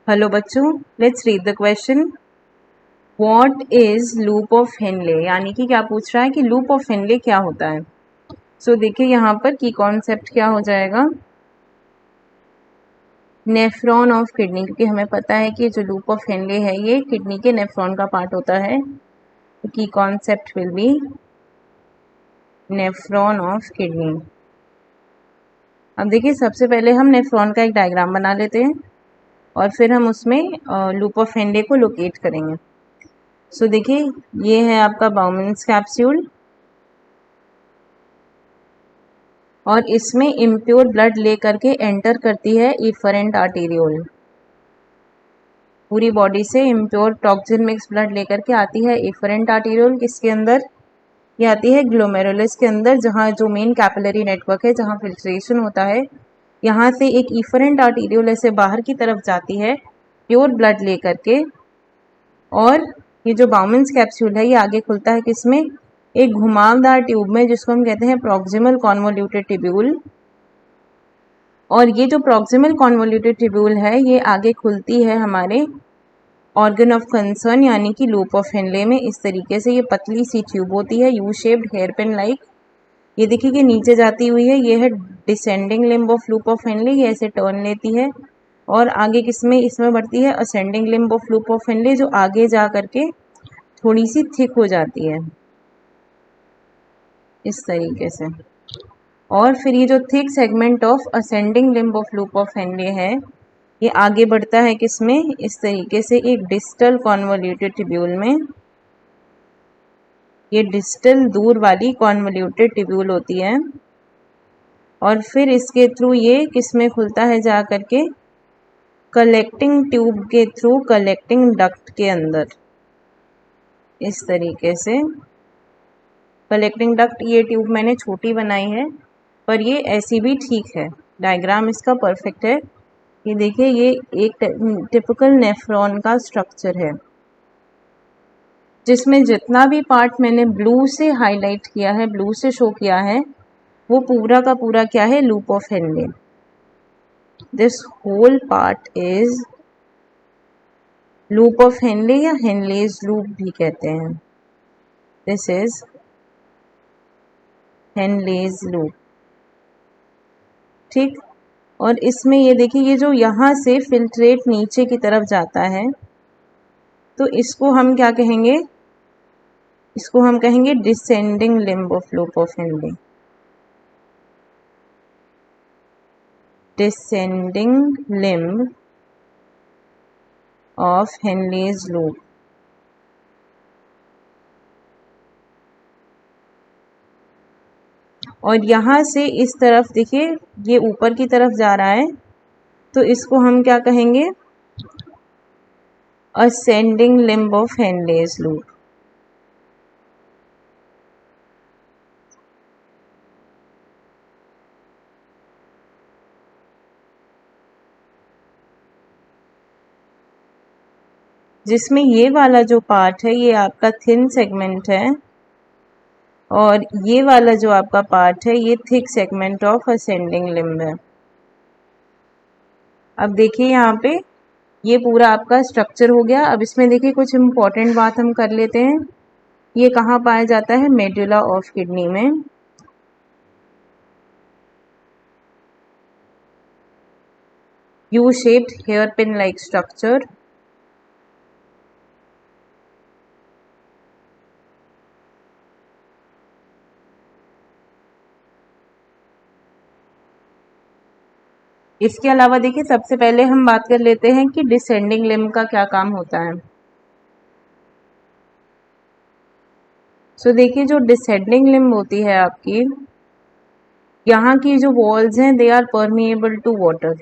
Hello बच्चों, let's read the question. What is loop of Henley, यानी कि क्या पूछ रहा है कि लूप ऑफ हेनले क्या होता है। सो देखिए यहाँ पर की कॉन्सेप्ट क्या हो जाएगा, नेफ्रॉन ऑफ किडनी, क्योंकि हमें पता है कि जो लूप ऑफ हेनले है ये किडनी के नेफ्रॉन का पार्ट होता है। की concept will be nephron of kidney. अब देखिए सबसे पहले हम नेफ्रॉन का एक डायग्राम बना लेते हैं और फिर हम उसमें लूप ऑफ हेनले को लोकेट करेंगे। सो देखिए ये है आपका बाउमेंस कैप्सूल और इसमें इम्प्योर ब्लड ले करके एंटर करती है इफरेंट आर्टेरियोल। पूरी बॉडी से इम्प्योर टॉक्सिन मिक्स ब्लड लेकर के आती है इफरेंट आर्टेरियोल। किसके अंदर? ये आती है ग्लोमेरुलस के अंदर, जहाँ जो मेन कैपिलरी नेटवर्क है, जहाँ फिल्ट्रेशन होता है। यहाँ से एक इफरेंट आर्टेरियोल ऐसे बाहर की तरफ जाती है प्योर ब्लड ले करके, और ये जो बाउमेंस कैप्सूल है ये आगे खुलता है किसमें? एक घुमावदार ट्यूब में, जिसको हम कहते हैं प्रॉक्सिमल कॉन्वोल्यूटेड ट्यूब्यूल। और ये जो प्रॉक्सिमल कॉन्वोल्यूटेड ट्यूब्यूल है ये आगे खुलती है हमारे ऑर्गन ऑफ कंसर्न यानी कि लूप ऑफ हेनले में। इस तरीके से ये पतली सी ट्यूब होती है, U shaped hair pin like. ये देखिए कि नीचे जाती हुई है, ये है descending limb of loop of Henle, ये ऐसे टर्न लेती है और आगे किसमें इसमें बढ़ती है ascending limb of loop of Henley, जो आगे जा करके थोड़ी सी थिक हो जाती है इस तरीके से। और फिर ये जो thick segment of ascending limb of loop of Henley है ये आगे बढ़ता है किसमें? इस तरीके से एक डिस्टल कॉन्वोल्यूटेड ट्यूब्यूल में। ये डिस्टल दूर वाली कॉन्वोल्यूटेड ट्यूब्यूल होती है और फिर इसके थ्रू ये किसमें खुलता है जा करके? कलेक्टिंग ट्यूब के थ्रू कलेक्टिंग डक्ट के अंदर। इस तरीके से कलेक्टिंग डक्ट, ये ट्यूब मैंने छोटी बनाई है पर ये ऐसी भी ठीक है, डायग्राम इसका परफेक्ट है। ये देखिए ये एक टिपिकल नेफ्रॉन का स्ट्रक्चर है, जिसमें जितना भी पार्ट मैंने ब्लू से हाईलाइट किया है, ब्लू से शो किया है, वो पूरा का पूरा क्या है? Loop of Henle. This whole part is loop of Henle या हेनलेज लूप भी कहते हैं। दिस इज हेनलेज लूप, ठीक। और इसमें ये देखिए ये जो यहाँ से फिल्ट्रेट नीचे की तरफ जाता है, तो इसको हम क्या कहेंगे? इसको हम कहेंगे descending limb of loop of Henley. Descending limb of Henle's loop. और यहाँ से इस तरफ देखिए ये ऊपर की तरफ जा रहा है, तो इसको हम क्या कहेंगे? Ascending limb of Henle's loop. जिसमें ये वाला जो पार्ट है ये आपका थिन सेगमेंट है और ये वाला जो आपका पार्ट है ये thick segment of ascending limb है। अब देखिए यहाँ पे ये पूरा आपका स्ट्रक्चर हो गया। अब इसमें देखिए कुछ इम्पोर्टेंट बात हम कर लेते हैं। ये कहाँ पाया जाता है? मेडुला ऑफ किडनी में। U shaped hair pin like structure. इसके अलावा देखिए सबसे पहले हम बात कर लेते हैं कि डिसेंडिंग लिम्ब का क्या काम होता है। सो देखिए जो डिसेंडिंग लिम्ब होती है आपकी, यहाँ की जो वॉल्स हैं they are permeable to water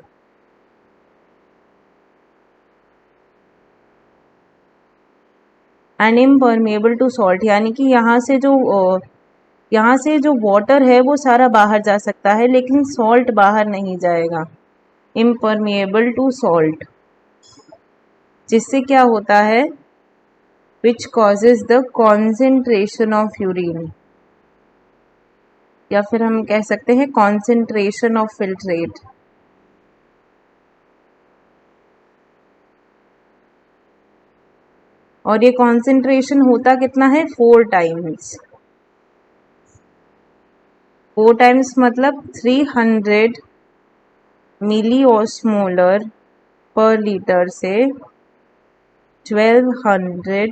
and impermeable to salt, यानी कि यहाँ से जो वाटर है वो सारा बाहर जा सकता है लेकिन सॉल्ट बाहर नहीं जाएगा। इम्परमिएबल टू सॉल्ट, जिससे क्या होता है? Which causes the concentration of urine, या फिर हम कह सकते हैं कॉन्सेंट्रेशन ऑफ फिल्ट्रेट। और ये कॉन्सेंट्रेशन होता कितना है 4 टाइम्स। 4 टाइम्स मतलब 300 मिली ऑस्मोलर पर लीटर से 1200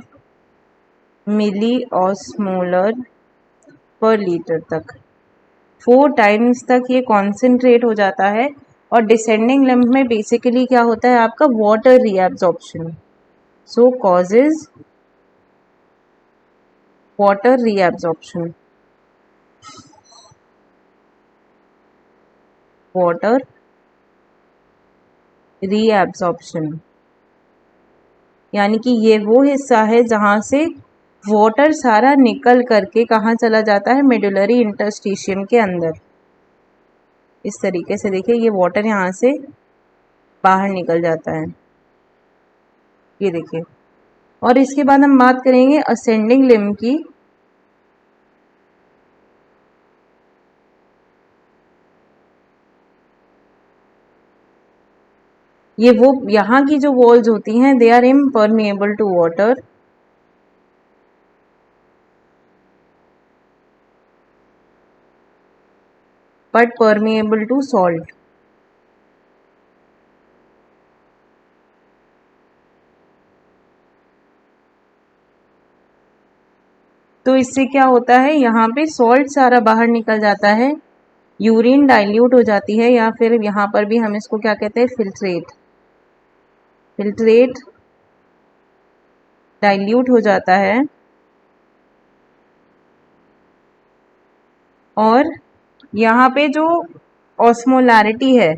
मिली ऑस्मोलर पर लीटर तक 4 टाइम्स तक ये कॉन्सेंट्रेट हो जाता है। और डिसेंडिंग लिम्फ में बेसिकली क्या होता है आपका water reabsorption, so causes water reabsorption, water reabsorption, यानी कि ये वो हिस्सा है जहाँ से वाटर सारा निकल करके कहाँ चला जाता है, मेडुलरी इंटरस्टिशियम के अंदर। इस तरीके से देखिए ये वाटर यहाँ से बाहर निकल जाता है, ये देखिए। और इसके बाद हम बात करेंगे असेंडिंग लिम्ब की। ये वो यहाँ की जो वॉल्स होती हैं they are impermeable to water, but permeable to salt. तो इससे क्या होता है यहाँ पे सॉल्ट सारा बाहर निकल जाता है, यूरिन डाइल्यूट हो जाती है, या फिर यहाँ पर भी हम इसको क्या कहते हैं फिल्ट्रेट, फिल्ट्रेट डाइल्यूट हो जाता है। और यहाँ पे जो ऑस्मोलैरिटी है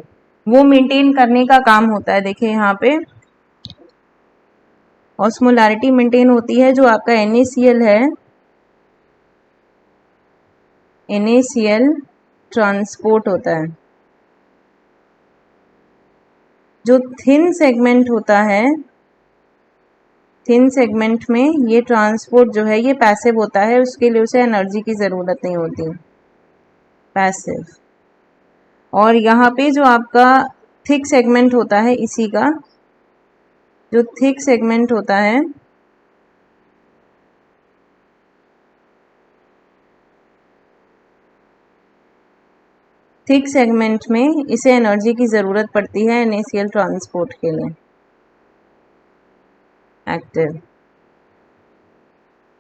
वो मेंटेन करने का काम होता है। देखिए यहाँ पे ऑस्मोलैरिटी मेंटेन होती है, जो आपका NaCl है, NaCl ट्रांसपोर्ट होता है। जो थिन सेगमेंट होता है, थिन सेगमेंट में ये ट्रांसपोर्ट जो है ये पैसिव होता है, उसके लिए उसे एनर्जी की ज़रूरत नहीं होती, पैसिव। और यहाँ पे जो आपका थिक सेगमेंट होता है, इसी का जो थिक सेगमेंट होता है थिक सेगमेंट में इसे एनर्जी की ज़रूरत पड़ती है NaCl ट्रांसपोर्ट के लिए, एक्टिव।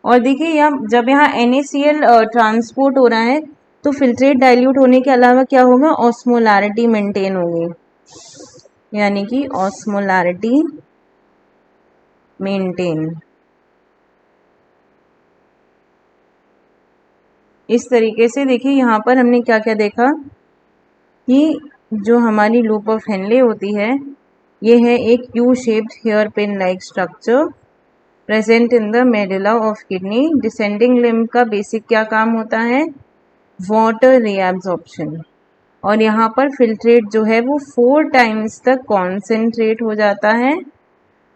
और देखिए जब यहाँ NaCl ट्रांसपोर्ट हो रहा है तो फिल्ट्रेट डाइल्यूट होने के अलावा क्या होगा, ऑस्मोलैरिटी मेंटेन होगी, यानी कि ऑस्मोलैरिटी मेंटेन। इस तरीके से देखिए यहाँ पर हमने क्या क्या देखा कि जो हमारी लूप ऑफ हेनले होती है ये है एक U shaped hair pin like structure present in the medulla of kidney. Descending limb का बेसिक क्या काम होता है, वाटर रीएब्जॉर्प्शन। और यहाँ पर फिल्ट्रेट जो है वो 4 टाइम्स तक कॉन्सेंट्रेट हो जाता है।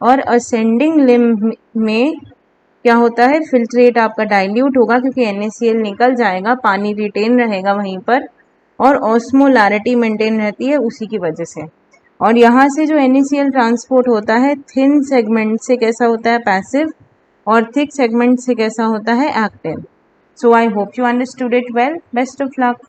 और असेंडिंग लिम्ब में क्या होता है, फिल्ट्रेट आपका डाइल्यूट होगा क्योंकि NaCl निकल जाएगा, पानी रिटेन रहेगा वहीं पर, और ऑस्मोलैरिटी मेंटेन रहती है उसी की वजह से। और यहाँ से जो NaCl ट्रांसपोर्ट होता है थिन सेगमेंट से कैसा होता है, पैसिव, और थिक सेगमेंट से कैसा होता है, active. So I hope you understood it well. Best of luck.